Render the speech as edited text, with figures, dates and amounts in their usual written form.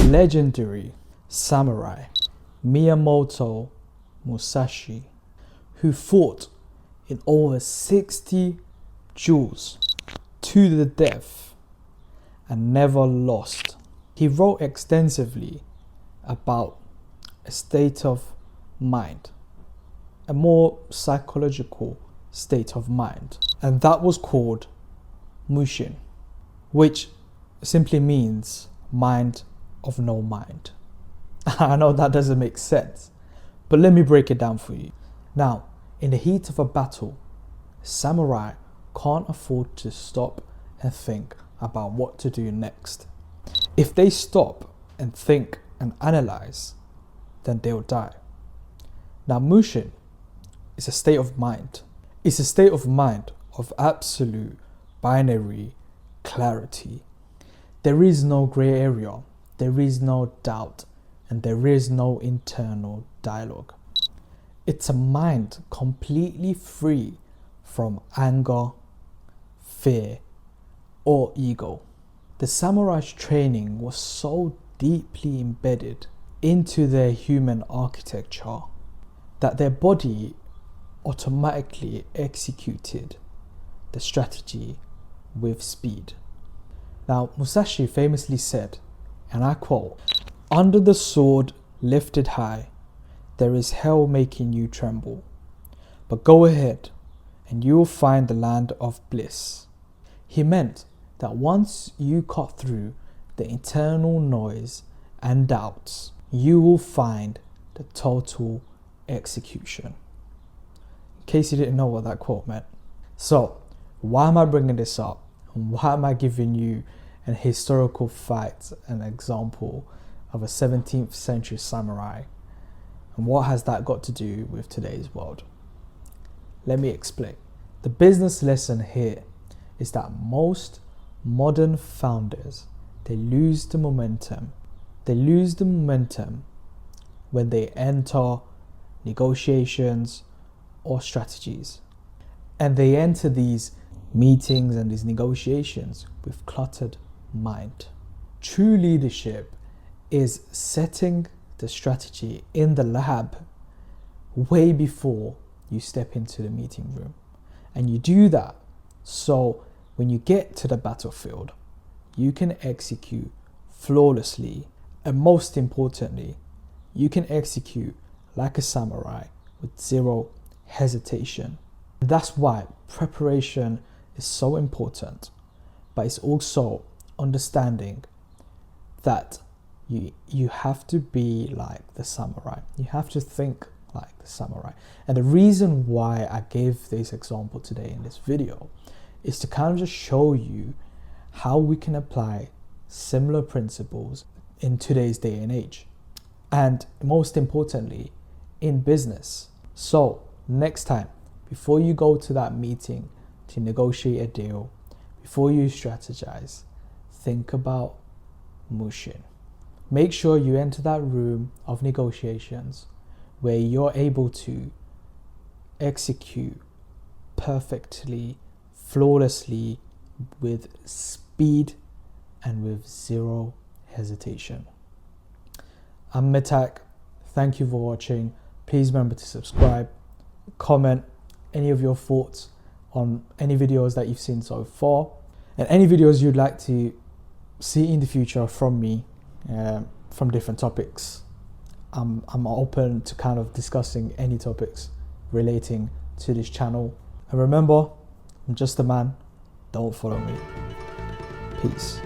legendary samurai Miyamoto Musashi, who fought in over 60 duels to the death and never lost. He wrote extensively about a state of mind, a more psychological state of mind, and that was called MUSHIN, which simply means mind of no mind. I know that doesn't make sense, but let me break it down for you. Now, in the heat of a battle, samurai can't afford to stop and think about what to do next. If they stop and think and analyze, then they'll die. Now, MUSHIN is a state of mind. It's a state of mind of absolute binary clarity. There is no gray area, there is no doubt, and there is no internal dialogue. It's a mind completely free from anger, fear, or ego. The samurai's training was so deeply embedded into their human architecture that their body automatically executed the strategy with speed. Now, Musashi famously said, and I quote, "Under the sword lifted high, there is hell making you tremble. But go ahead, and you will find the land of bliss." He meant that once you cut through the internal noise and doubts, you will find the total execution. In case you didn't know what that quote meant. So, why am I bringing this up? And why am I giving you an historical fact, an example of a 17th century samurai? And what has that got to do with today's world? Let me explain. The business lesson here is that most modern founders, they lose the momentum. They lose the momentum when they enter negotiations or strategies. And they enter these meetings and these negotiations with cluttered mind. True leadership is setting the strategy in the lab way before you step into the meeting room. And you do that so when you get to the battlefield, you can execute flawlessly, and most importantly, you can execute like a samurai with zero hesitation. And that's why preparation is so important, but it's also understanding that you have to be like the samurai. You have to think like the samurai. And the reason why I gave this example today in this video is to kind of just show you how we can apply similar principles in today's day and age. And most importantly, in business. So next time, before you go to that meeting to negotiate a deal, before you strategize, think about MUSHIN. Make sure you enter that room of negotiations where you're able to execute perfectly, flawlessly, with speed and with zero hesitation. I'm Mitak. Thank you for watching. Please remember to subscribe, comment any of your thoughts on any videos that you've seen so far, and any videos you'd like to see in the future from me, from different topics. I'm open to kind of discussing any topics relating to this channel. And remember, I'm just a man. Don't follow me. Peace.